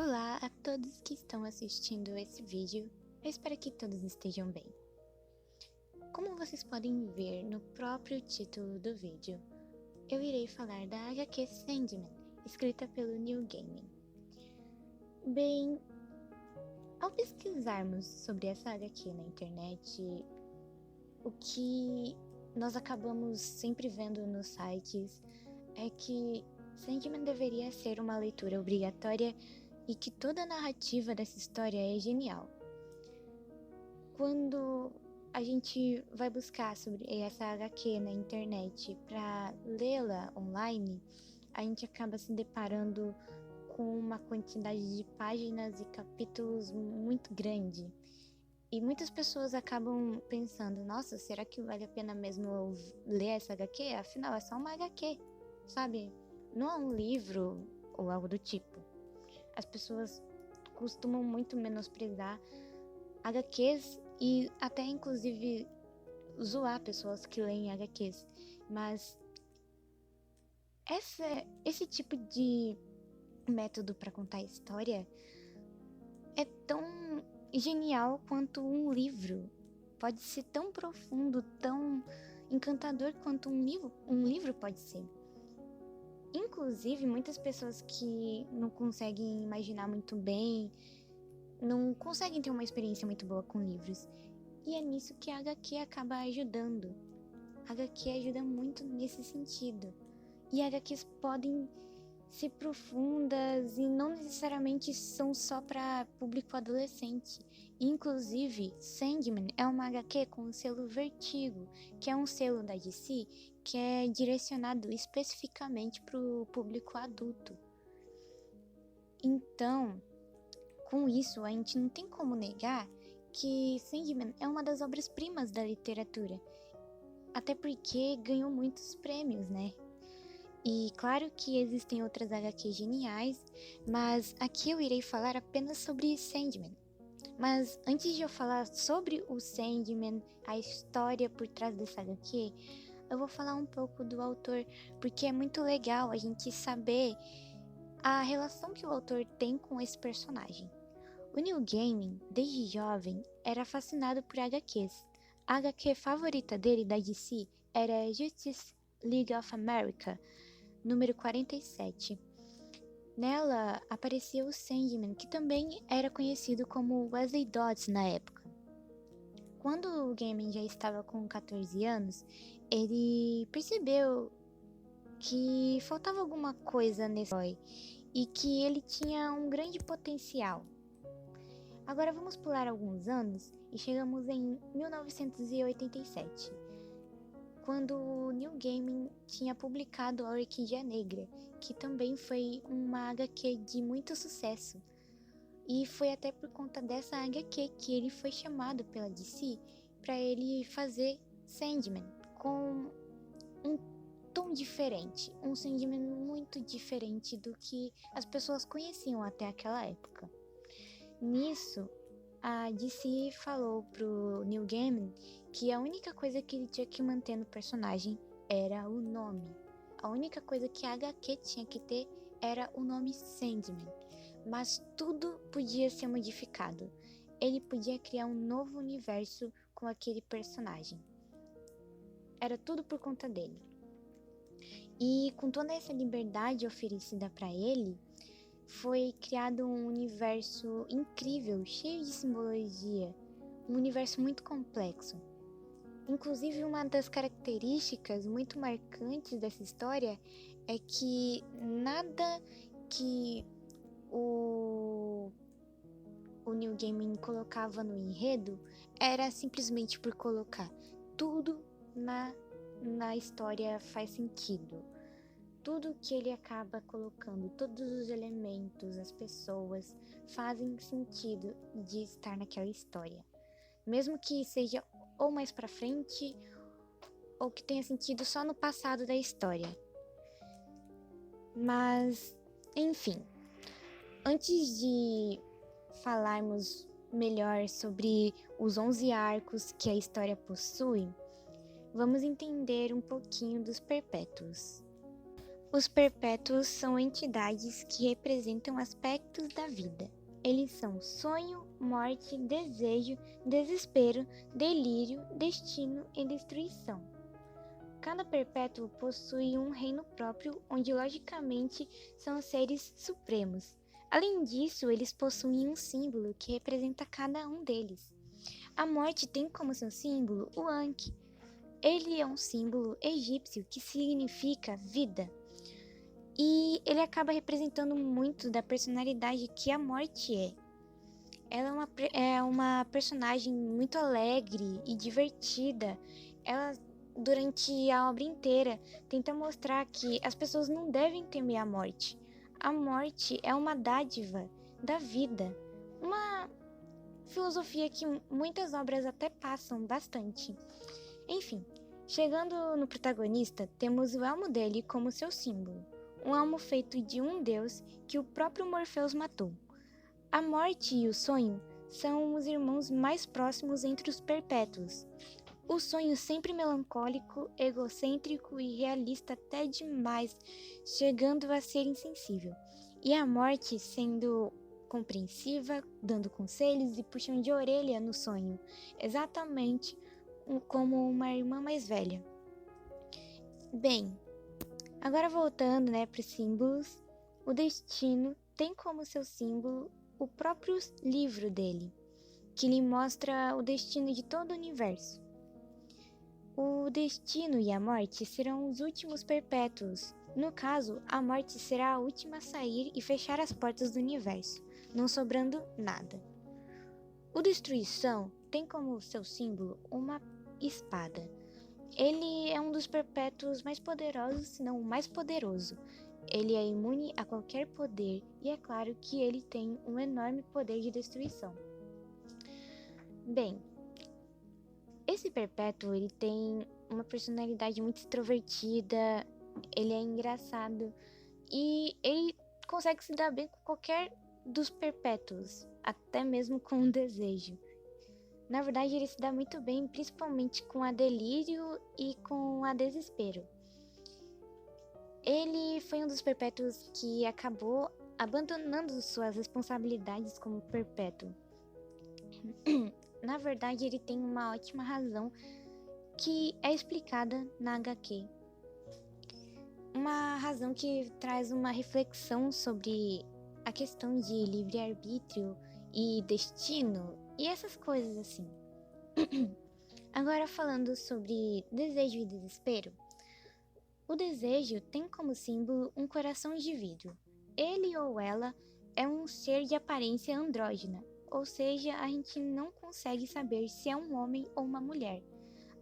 Olá a todos que estão assistindo esse vídeo, eu espero que todos estejam bem. Como vocês podem ver no próprio título do vídeo, eu irei falar da HQ Sandman, escrita pelo Neil Gaiman. Bem, ao pesquisarmos sobre essa HQ na internet, o que nós acabamos sempre vendo nos sites é que Sandman deveria ser uma leitura obrigatória e que toda a narrativa dessa história é genial. Quando a gente vai buscar sobre essa HQ na internet para lê-la online, a gente acaba se deparando com uma quantidade de páginas e capítulos muito grande. E muitas pessoas acabam pensando, nossa, será que vale a pena mesmo eu ler essa HQ? Afinal, é só uma HQ, sabe? Não é um livro ou algo do tipo. As pessoas costumam muito menosprezar HQs e até inclusive zoar pessoas que leem HQs. Mas esse tipo de método para contar história é tão genial quanto um livro. Pode ser tão profundo, tão encantador quanto um livro pode ser. Inclusive, muitas pessoas que não conseguem imaginar muito bem, não conseguem ter uma experiência muito boa com livros. E é nisso que a HQ acaba ajudando. A HQ ajuda muito nesse sentido. E HQs podem ser profundas e não necessariamente são só para público adolescente. Inclusive, Sandman é uma HQ com o selo Vertigo, que é um selo da DC que é direcionado especificamente para o público adulto. Então, com isso, a gente não tem como negar que Sandman é uma das obras-primas da literatura. Até porque ganhou muitos prêmios, né? E claro que existem outras HQs geniais, mas aqui eu irei falar apenas sobre Sandman. Mas antes de eu falar sobre o Sandman, a história por trás dessa HQ, eu vou falar um pouco do autor, porque é muito legal a gente saber a relação que o autor tem com esse personagem. O Neil Gaiman, desde jovem, era fascinado por HQs. A HQ favorita dele da DC era Justice League of America, número 47. Nela aparecia o Sandman, que também era conhecido como Wesley Dodds na época. Quando o Gaiman já estava com 14 anos, ele percebeu que faltava alguma coisa nesse herói e que ele tinha um grande potencial. Agora vamos pular alguns anos e chegamos em 1987, quando Neil Gaiman tinha publicado A Orquídea Negra, que também foi uma HQ de muito sucesso. E foi até por conta dessa HQ que ele foi chamado pela DC para ele fazer Sandman com um tom diferente, um Sandman muito diferente do que as pessoas conheciam até aquela época. Nisso, a DC falou pro Neil Gaiman que a única coisa que ele tinha que manter no personagem era o nome. A única coisa que a HQ tinha que ter era o nome Sandman. Mas tudo podia ser modificado. Ele podia criar um novo universo com aquele personagem. Era tudo por conta dele. E com toda essa liberdade oferecida para ele, foi criado um universo incrível, cheio de simbologia, um universo muito complexo. Inclusive, uma das características muito marcantes dessa história é que nada que o Neil Gaiman colocava no enredo era simplesmente por colocar. Tudo na história faz sentido. Tudo que ele acaba colocando, todos os elementos, as pessoas, fazem sentido de estar naquela história. Mesmo que seja ou mais pra frente, ou que tenha sentido só no passado da história. Mas, enfim, antes de falarmos melhor sobre os 11 arcos que a história possui, vamos entender um pouquinho dos Perpétuos. Os perpétuos são entidades que representam aspectos da vida. Eles são sonho, morte, desejo, desespero, delírio, destino e destruição. Cada perpétuo possui um reino próprio, onde logicamente são seres supremos. Além disso, eles possuem um símbolo que representa cada um deles. A morte tem como seu símbolo o Ankh. Ele é um símbolo egípcio que significa vida. E ele acaba representando muito da personalidade que a morte é. Ela é uma personagem muito alegre e divertida. Ela, durante a obra inteira, tenta mostrar que as pessoas não devem temer a morte. A morte é uma dádiva da vida. Uma filosofia que muitas obras até passam bastante. Enfim, chegando no protagonista, temos o elmo dele como seu símbolo. Um elmo feito de um deus que o próprio Morpheus matou. A morte e o sonho são os irmãos mais próximos entre os perpétuos. O sonho sempre melancólico, egocêntrico e realista até demais, chegando a ser insensível. E a morte sendo compreensiva, dando conselhos e puxão de orelha no sonho, exatamente como uma irmã mais velha. Bem, agora voltando, para os símbolos, o destino tem como seu símbolo o próprio livro dele, que lhe mostra o destino de todo o universo. O destino e a morte serão os últimos perpétuos. No caso, a morte será a última a sair e fechar as portas do universo, não sobrando nada. O destruição tem como seu símbolo uma espada. Ele é um dos perpétuos mais poderosos, se não o mais poderoso. Ele é imune a qualquer poder e é claro que ele tem um enorme poder de destruição. Bem, esse perpétuo ele tem uma personalidade muito extrovertida, ele é engraçado e ele consegue se dar bem com qualquer dos perpétuos, até mesmo com o desejo. Na verdade, ele se dá muito bem, principalmente com a delírio e com a desespero. Ele foi um dos perpétuos que acabou abandonando suas responsabilidades como perpétuo. Na verdade, ele tem uma ótima razão que é explicada na HQ. Uma razão que traz uma reflexão sobre a questão de livre-arbítrio e destino e essas coisas assim. Agora falando sobre desejo e desespero. O desejo tem como símbolo um coração de vidro. Ele ou ela é um ser de aparência andrógina, ou seja, a gente não consegue saber se é um homem ou uma mulher.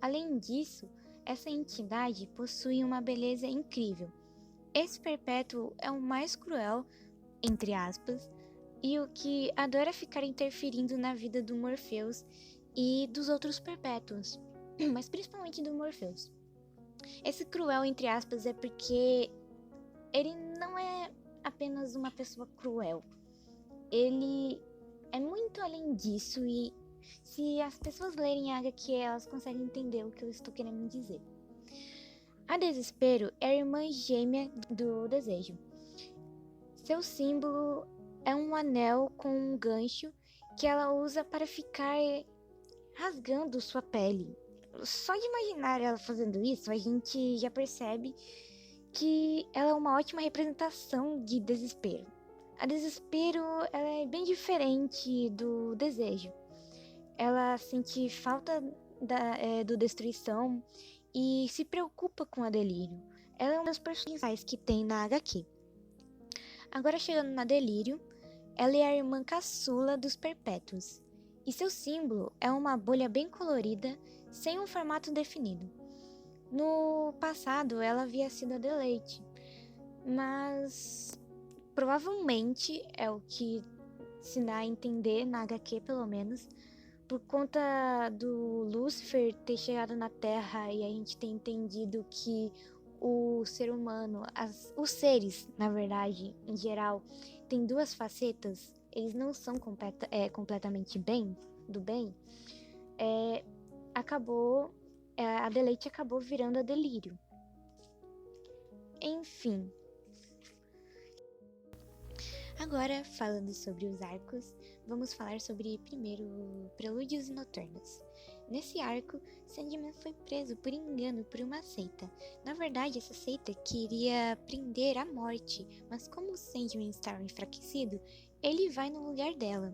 Além disso, essa entidade possui uma beleza incrível. Esse perpétuo é o mais cruel, entre aspas, e o que adora ficar interferindo na vida do Morpheus e dos outros perpétuos, mas principalmente do Morpheus. Esse cruel, entre aspas, é porque ele não é apenas uma pessoa cruel. Ele é muito além disso e se as pessoas lerem a HQ, elas conseguem entender o que eu estou querendo dizer. A Desespero é a irmã gêmea do Desejo. Seu símbolo é um anel com um gancho que ela usa para ficar rasgando sua pele. Só de imaginar ela fazendo isso, a gente já percebe que ela é uma ótima representação de desespero. A Desespero ela é bem diferente do Desejo. Ela sente falta do Destruição e se preocupa com a Delírio. Ela é uma das personagens que tem na HQ. Agora chegando na Delírio, ela é a irmã caçula dos Perpétuos. E seu símbolo é uma bolha bem colorida, sem um formato definido. No passado, ela havia sido a Deleite, mas provavelmente é o que se dá a entender na HQ, pelo menos, por conta do Lúcifer ter chegado na Terra e a gente ter entendido que o ser humano, os seres, na verdade, em geral, tem duas facetas, eles não são completamente do bem, a Deleite acabou virando a Delírio. Enfim, Agora, falando sobre os arcos, vamos falar sobre primeiro Prelúdios e Noturnos. Nesse arco, Sandman foi preso por engano por uma seita. Na verdade, essa seita queria prender a morte, mas como o Sandman estava enfraquecido, ele vai no lugar dela.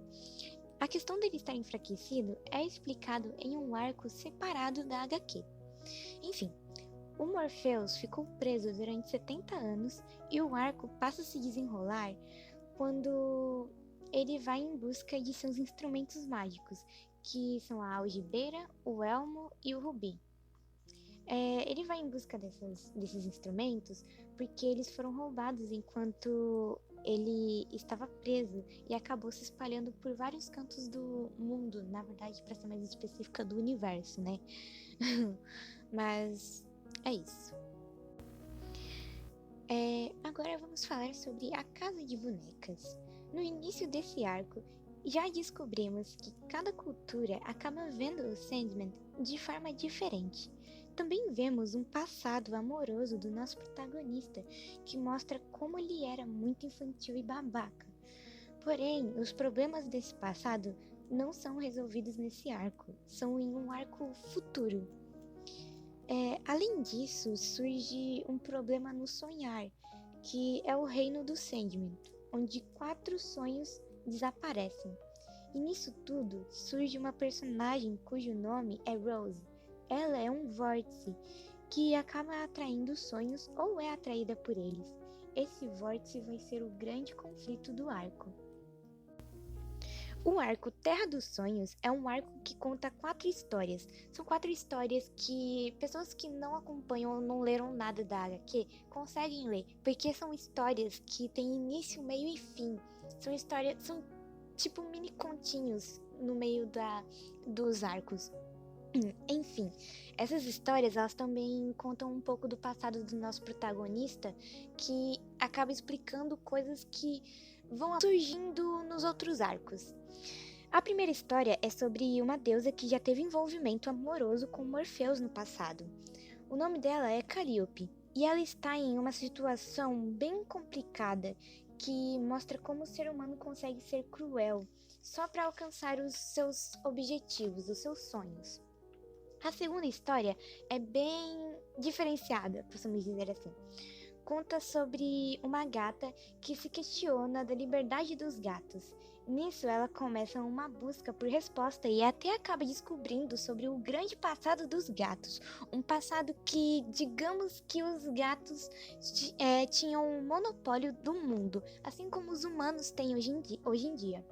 A questão dele estar enfraquecido é explicado em um arco separado da HQ. Enfim, o Morpheus ficou preso durante 70 anos e o arco passa a se desenrolar quando ele vai em busca de seus instrumentos mágicos, que são a algibeira, o elmo e o rubi. Ele vai em busca desses instrumentos porque eles foram roubados enquanto ele estava preso e acabou se espalhando por vários cantos do mundo, na verdade, para ser mais específica, do universo, né? Mas é isso. Agora vamos falar sobre a Casa de Bonecas. No início desse arco, já descobrimos que cada cultura acaba vendo o Sandman de forma diferente. Também vemos um passado amoroso do nosso protagonista, que mostra como ele era muito infantil e babaca. Porém, os problemas desse passado não são resolvidos nesse arco, são em um arco futuro. Além disso, surge um problema no sonhar, que é o reino do Sandman, onde 4 sonhos desaparecem. E nisso tudo, surge uma personagem cujo nome é Rose. Ela é um vórtice que acaba atraindo sonhos ou é atraída por eles. Esse vórtice vai ser o grande conflito do arco. O arco Terra dos Sonhos é um arco que conta 4 histórias. São 4 histórias que pessoas que não acompanham ou não leram nada da HQ conseguem ler, porque são histórias que têm início, meio e fim. São tipo mini continhos no meio dos arcos. Enfim, essas histórias elas também contam um pouco do passado do nosso protagonista, que acaba explicando coisas que vão surgindo nos outros arcos. A primeira história é sobre uma deusa que já teve envolvimento amoroso com Morpheus no passado. O nome dela é Calliope, e ela está em uma situação bem complicada que mostra como o ser humano consegue ser cruel só para alcançar os seus objetivos, os seus sonhos. A segunda história é bem diferenciada, possamos dizer assim. Conta sobre uma gata que se questiona da liberdade dos gatos. Nisso, ela começa uma busca por resposta e até acaba descobrindo sobre o grande passado dos gatos. Um passado que, digamos que os gatos tinham um monopólio do mundo, assim como os humanos têm hoje em dia.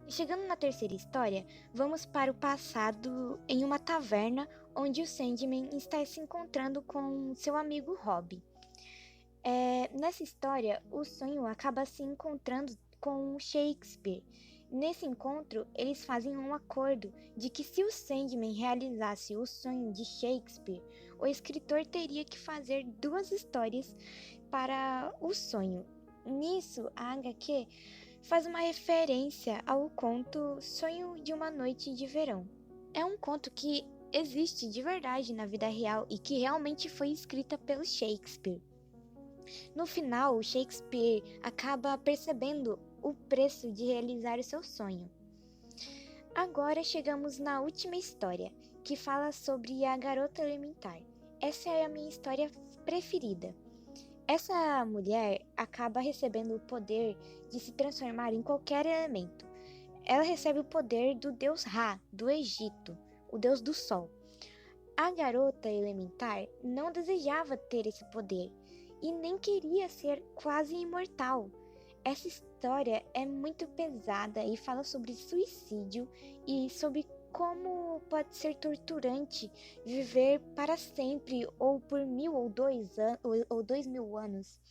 Chegando na terceira história, vamos para o passado em uma taverna onde o Sandman está se encontrando com seu amigo Rob. Nessa história, o sonho acaba se encontrando com Shakespeare. Nesse encontro, eles fazem um acordo de que se o Sandman realizasse o sonho de Shakespeare, o escritor teria que fazer 2 histórias para o sonho. Nisso, a HQ faz uma referência ao conto Sonho de uma Noite de Verão. É um conto que existe de verdade na vida real e que realmente foi escrita pelo Shakespeare. No final, Shakespeare acaba percebendo o preço de realizar o seu sonho. Agora chegamos na última história, que fala sobre a garota elementar. Essa é a minha história preferida. Essa mulher acaba recebendo o poder de se transformar em qualquer elemento. Ela recebe o poder do deus Ra, do Egito, o deus do sol. A garota elementar não desejava ter esse poder e nem queria ser quase imortal. Essa história é muito pesada e fala sobre suicídio e sobre como pode ser torturante viver para sempre ou por 1000 ou 2000 anos.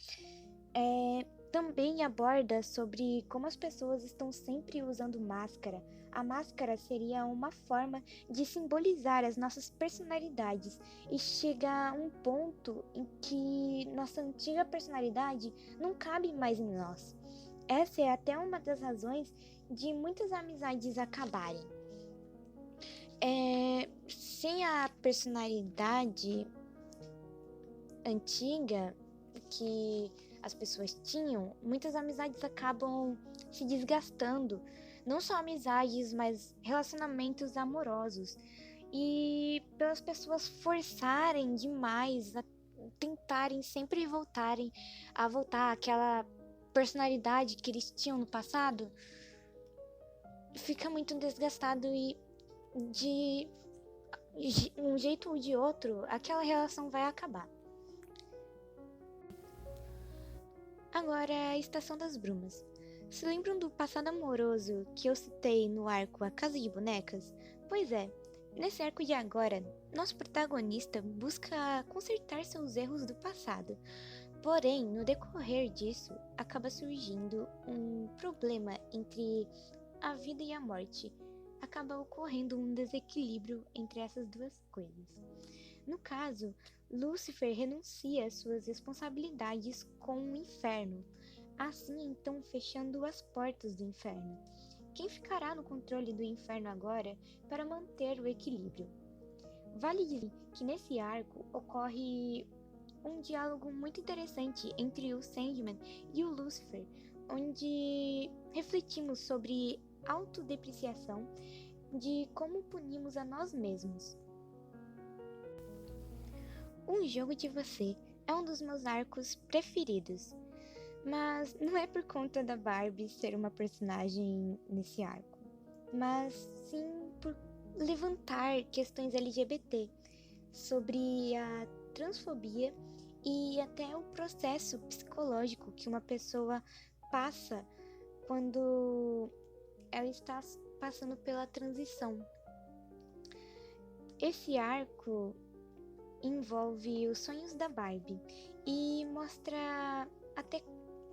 Também aborda sobre como as pessoas estão sempre usando máscara. A máscara seria uma forma de simbolizar as nossas personalidades e chega a um ponto em que nossa antiga personalidade não cabe mais em nós. Essa é até uma das razões de muitas amizades acabarem. Sem a personalidade antiga que as pessoas tinham, muitas amizades acabam se desgastando. Não só amizades, mas relacionamentos amorosos. E pelas pessoas forçarem demais a tentarem sempre voltar àquela personalidade que eles tinham no passado, fica muito desgastado e de um jeito ou de outro, aquela relação vai acabar. Agora, a Estação das Brumas. Se lembram do passado amoroso que eu citei no arco A Casa de Bonecas? Pois é, nesse arco de agora, nosso protagonista busca consertar seus erros do passado. Porém, no decorrer disso, acaba surgindo um problema entre a vida e a morte. Acaba ocorrendo um desequilíbrio entre essas duas coisas. No caso, Lúcifer renuncia às suas responsabilidades com o inferno, assim então fechando as portas do inferno. Quem ficará no controle do inferno agora para manter o equilíbrio? Vale dizer que nesse arco ocorre um diálogo muito interessante entre o Sandman e o Lúcifer, onde refletimos sobre autodepreciação, de como punimos a nós mesmos. Um Jogo de Você é um dos meus arcos preferidos, mas não é por conta da Barbie ser uma personagem nesse arco, mas sim por levantar questões LGBT sobre a transfobia e até o processo psicológico que uma pessoa passa quando ela está passando pela transição. Esse arco envolve os sonhos da Barbie e mostra até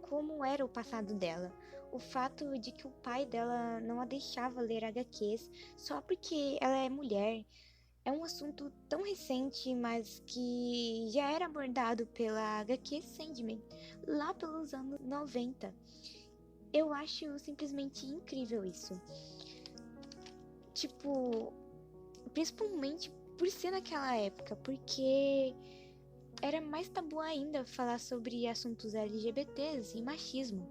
como era o passado dela. O fato de que o pai dela não a deixava ler HQs só porque ela é mulher é um assunto tão recente, mas que já era abordado pela HQ Sandman lá pelos anos 90. Eu acho simplesmente incrível isso. Tipo, principalmente por ser naquela época, porque era mais tabu ainda falar sobre assuntos LGBTs e machismo.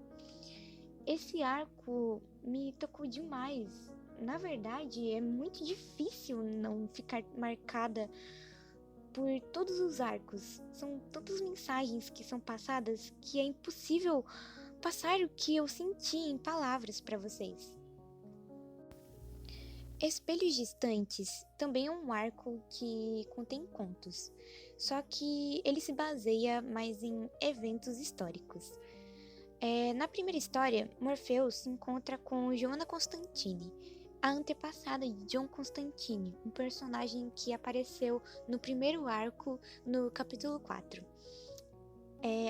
Esse arco me tocou demais. Na verdade, é muito difícil não ficar marcada por todos os arcos. São tantas mensagens que são passadas que é impossível passar o que eu senti em palavras para vocês. Espelhos Distantes também é um arco que contém contos, só que ele se baseia mais em eventos históricos. Na primeira história, Morpheus se encontra com Joanna Constantine, a antepassada de John Constantine, um personagem que apareceu no primeiro arco, no capítulo 4.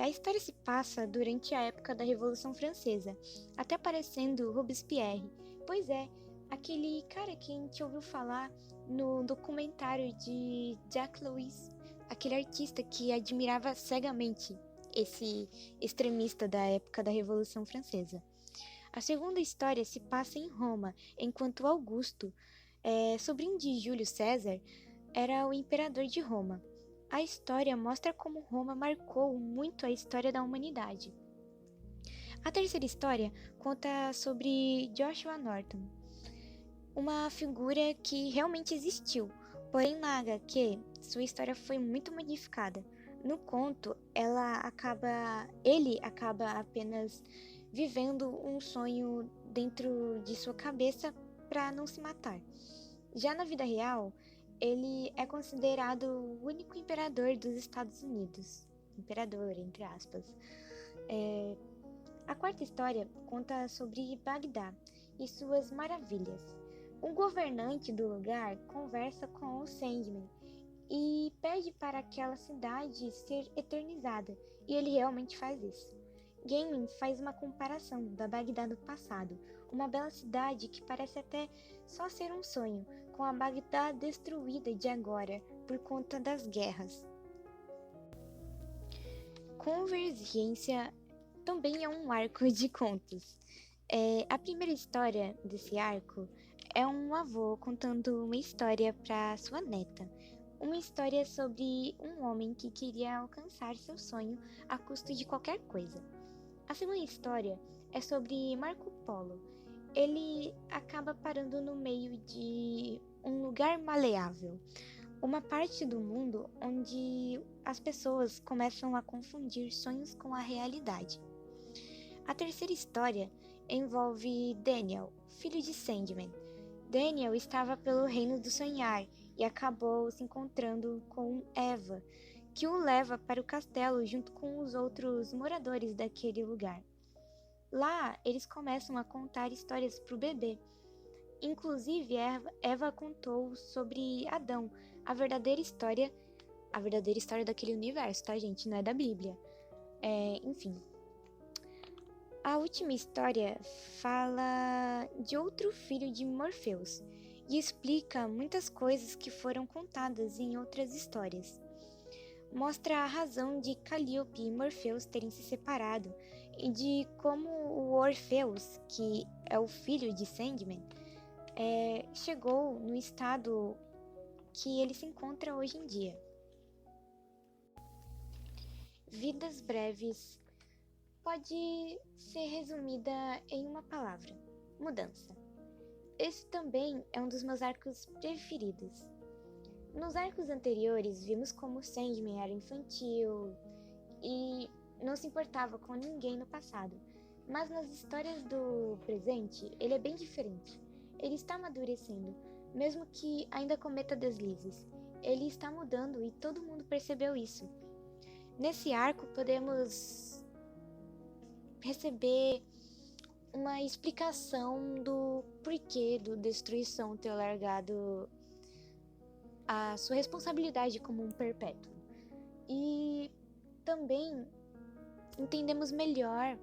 A história se passa durante a época da Revolução Francesa, até aparecendo Robespierre. Pois é, aquele cara que a gente ouviu falar no documentário de Jacques Louis, aquele artista que admirava cegamente esse extremista da época da Revolução Francesa. A segunda história se passa em Roma, enquanto Augusto, sobrinho de Júlio César, era o imperador de Roma. A história mostra como Roma marcou muito a história da humanidade. A terceira história conta sobre Joshua Norton, uma figura que realmente existiu, porém na HQ sua história foi muito modificada. No conto, ele acaba apenas vivendo um sonho dentro de sua cabeça para não se matar. Já na vida real, ele é considerado o único imperador dos Estados Unidos. Imperador, entre aspas. A quarta história conta sobre Bagdá e suas maravilhas. Um governante do lugar conversa com o Sandman e pede para aquela cidade ser eternizada, e ele realmente faz isso. Gaiman faz uma comparação da Bagdá do passado, uma bela cidade que parece até só ser um sonho, com a Bagdá destruída de agora por conta das guerras. Convergência também é um arco de contos. A primeira história desse arco é um avô contando uma história para sua neta. uma história sobre um homem que queria alcançar seu sonho a custo de qualquer coisa. A segunda história é sobre Marco Polo. Ele acaba parando no meio de um lugar maleável, uma parte do mundo onde as pessoas começam a confundir sonhos com a realidade. A terceira história envolve Daniel, filho de Sandman. Daniel estava pelo reino do sonhar e acabou se encontrando com Eva, que o leva para o castelo junto com os outros moradores daquele lugar. Lá, eles começam a contar histórias para o bebê. Inclusive, Eva contou sobre Adão, a verdadeira história daquele universo, tá, gente? Não é da Bíblia. Enfim. A última história fala de outro filho de Morpheus e explica muitas coisas que foram contadas em outras histórias. Mostra a razão de Calliope e Morpheus terem se separado e de como o Orpheus, que é o filho de Sandman, chegou no estado que ele se encontra hoje em dia. Vidas Breves pode ser resumida em uma palavra: mudança. Esse também é um dos meus arcos preferidos. Nos arcos anteriores, vimos como Sandman era infantil e não se importava com ninguém no passado, mas nas histórias do presente, ele é bem diferente. Ele está amadurecendo, mesmo que ainda cometa deslizes. Ele está mudando e todo mundo percebeu isso. Nesse arco, podemos receber uma explicação do porquê do Destruição ter largado a sua responsabilidade como um perpétuo. E também entendemos melhor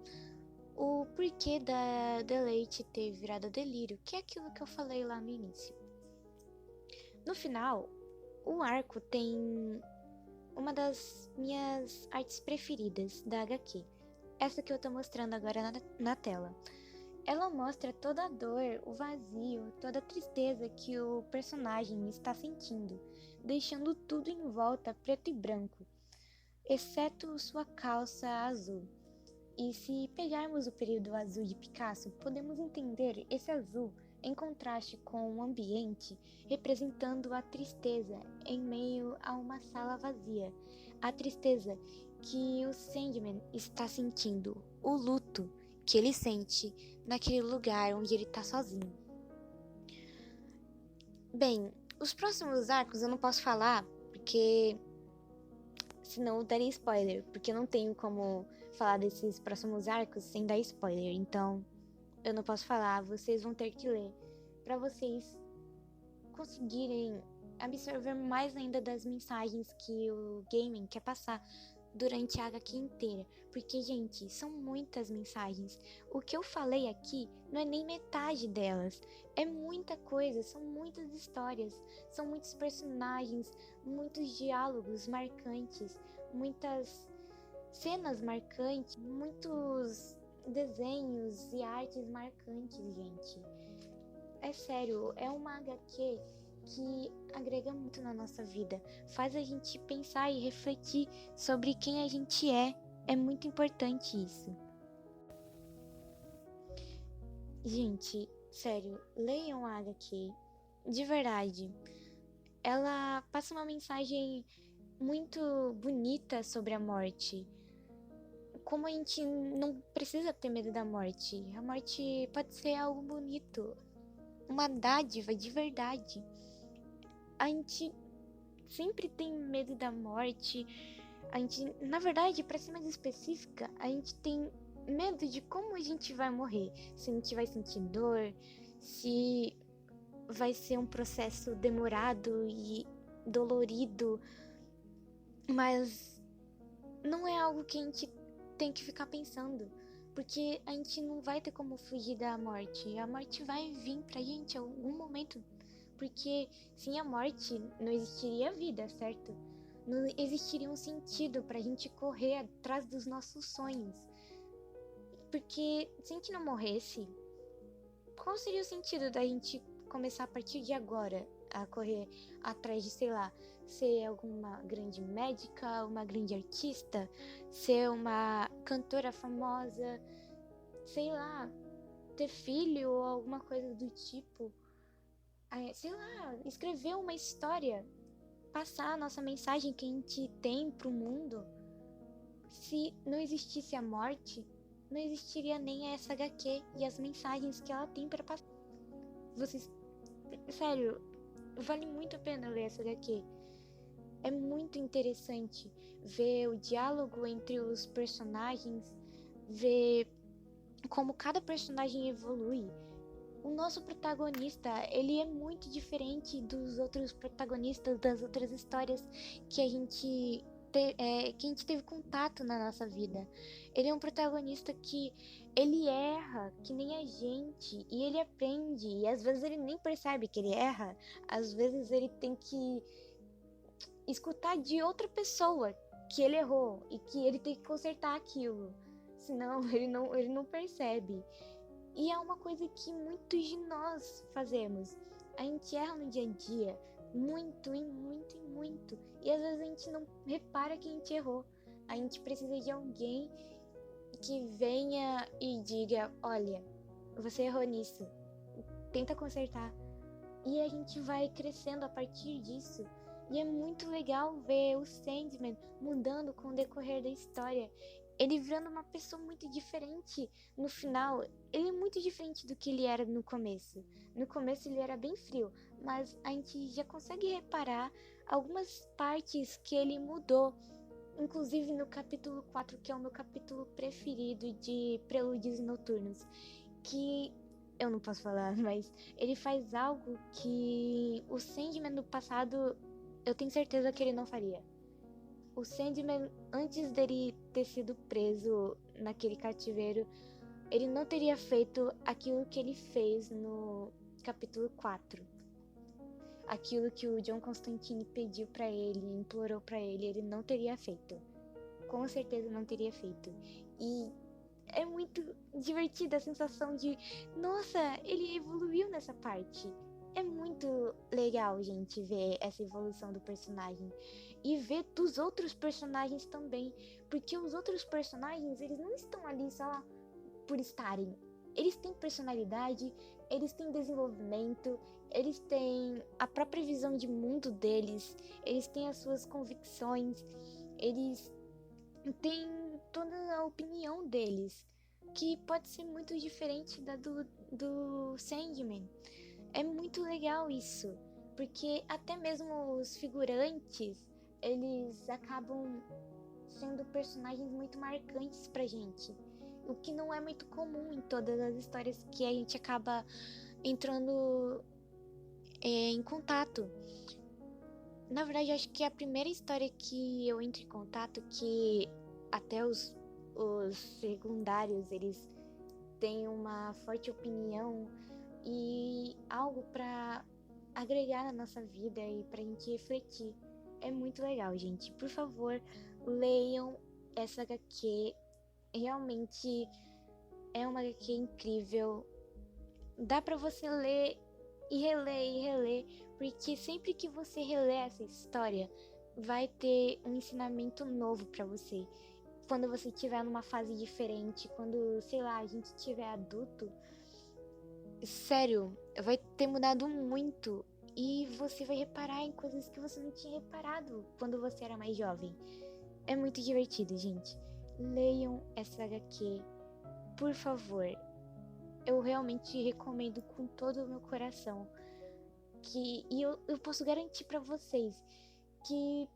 o porquê da Deleite ter virado delírio, que é aquilo que eu falei lá no início. No final, o arco tem uma das minhas artes preferidas da HQ, essa que eu tô mostrando agora na tela. Ela mostra toda a dor, o vazio, toda a tristeza que o personagem está sentindo, deixando tudo em volta preto e branco, exceto sua calça azul. E se pegarmos o período azul de Picasso, podemos entender esse azul em contraste com o ambiente, representando a tristeza em meio a uma sala vazia, a tristeza que o Sandman está sentindo, o luto que ele sente naquele lugar onde ele está sozinho. Bem, os próximos arcos eu não posso falar, porque senão eu daria spoiler, porque eu não tenho como falar desses próximos arcos sem dar spoiler, então eu não posso falar, vocês vão ter que ler para vocês conseguirem absorver mais ainda das mensagens que o Gaiman quer passar durante a HQ inteira, porque, gente, são muitas mensagens. O que eu falei aqui não é nem metade delas, é muita coisa, são muitas histórias, são muitos personagens, muitos diálogos marcantes, muitas cenas marcantes, muitos desenhos e artes marcantes, gente. É sério, é uma HQ que agrega muito na nossa vida, faz a gente pensar e refletir sobre quem a gente é muito importante isso. Gente, sério, leiam a HQ, de verdade. Ela passa uma mensagem muito bonita sobre a morte. Como a gente não precisa ter medo da morte. A morte pode ser algo bonito, uma dádiva de verdade. A gente sempre tem medo da morte. A gente, na verdade, para ser mais específica, a gente tem medo de como a gente vai morrer. Se a gente vai sentir dor, se vai ser um processo demorado e dolorido. Mas não é algo que a gente tem que ficar pensando, porque a gente não vai ter como fugir da morte. A morte vai vir pra gente em algum momento, porque sem a morte não existiria vida, certo? Não existiria um sentido pra gente correr atrás dos nossos sonhos. Porque se a gente não morresse, qual seria o sentido da gente começar a partir de agora a correr atrás de, sei lá, ser alguma grande médica, uma grande artista, ser uma cantora famosa, sei lá, ter filho ou alguma coisa do tipo. Sei lá, escrever uma história, passar a nossa mensagem que a gente tem pro mundo. Se não existisse a morte, não existiria nem essa HQ e as mensagens que ela tem para passar. Vocês, sério, vale muito a pena ler essa HQ. É muito interessante ver o diálogo entre os personagens, ver como cada personagem evolui. O nosso protagonista, ele é muito diferente dos outros protagonistas das outras histórias que a gente teve contato na nossa vida. Ele é um protagonista que ele erra, que nem a gente, e ele aprende, e às vezes ele nem percebe que ele erra, às vezes ele tem que escutar de outra pessoa que ele errou e que ele tem que consertar aquilo, senão ele não percebe. E é uma coisa que muitos de nós fazemos. A gente erra no dia a dia, muito e muito e muito. E às vezes a gente não repara que a gente errou. A gente precisa de alguém que venha e diga: olha, você errou nisso, tenta consertar. E a gente vai crescendo a partir disso. E é muito legal ver o Sandman mudando com o decorrer da história. Ele virando uma pessoa muito diferente no final. Ele é muito diferente do que ele era no começo. No começo ele era bem frio, mas a gente já consegue reparar algumas partes que ele mudou. Inclusive no capítulo 4, que é o meu capítulo preferido de Prelúdios Noturnos. Que eu não posso falar, mas ele faz algo que o Sandman do passado, eu tenho certeza que ele não faria. O Sandman, antes dele ter sido preso naquele cativeiro, ele não teria feito aquilo que ele fez no capítulo 4. Aquilo que o John Constantine pediu pra ele, implorou pra ele não teria feito. Com certeza não teria feito. E é muito divertida a sensação de, nossa, ele evoluiu nessa parte. É muito legal, gente, ver essa evolução do personagem. E ver dos outros personagens também. Porque os outros personagens, eles não estão ali só por estarem. Eles têm personalidade, eles têm desenvolvimento, eles têm a própria visão de mundo deles, eles têm as suas convicções, eles têm toda a opinião deles, que pode ser muito diferente da do Sandman. É muito legal isso, porque até mesmo os figurantes, eles acabam sendo personagens muito marcantes pra gente, o que não é muito comum em todas as histórias que a gente acaba entrando em contato. Na verdade, acho que a primeira história que eu entro em contato, que até os secundários, eles têm uma forte opinião e algo pra agregar na nossa vida e pra gente refletir. É muito legal, gente. Por favor, leiam essa HQ. Realmente é uma HQ incrível. Dá pra você ler e reler, porque sempre que você reler essa história, vai ter um ensinamento novo pra você. Quando você estiver numa fase diferente, quando, sei lá, a gente estiver adulto, sério, vai ter mudado muito e você vai reparar em coisas que você não tinha reparado quando você era mais jovem. É muito divertido, gente. Leiam essa HQ, por favor. Eu realmente recomendo com todo o meu coração. E eu posso garantir pra vocês que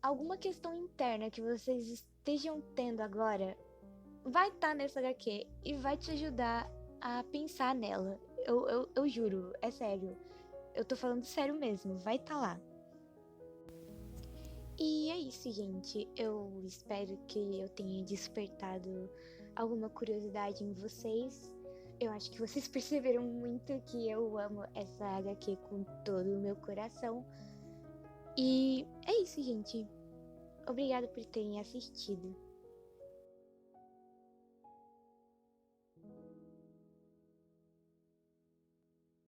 alguma questão interna que vocês estejam tendo agora vai estar nessa HQ e vai te ajudar a pensar nela. Eu juro, é sério. Eu tô falando sério mesmo, vai estar lá. E é isso, gente. Eu espero que eu tenha despertado alguma curiosidade em vocês. Eu acho que vocês perceberam muito que eu amo essa HQ com todo o meu coração. E é isso, gente. Obrigada por terem assistido.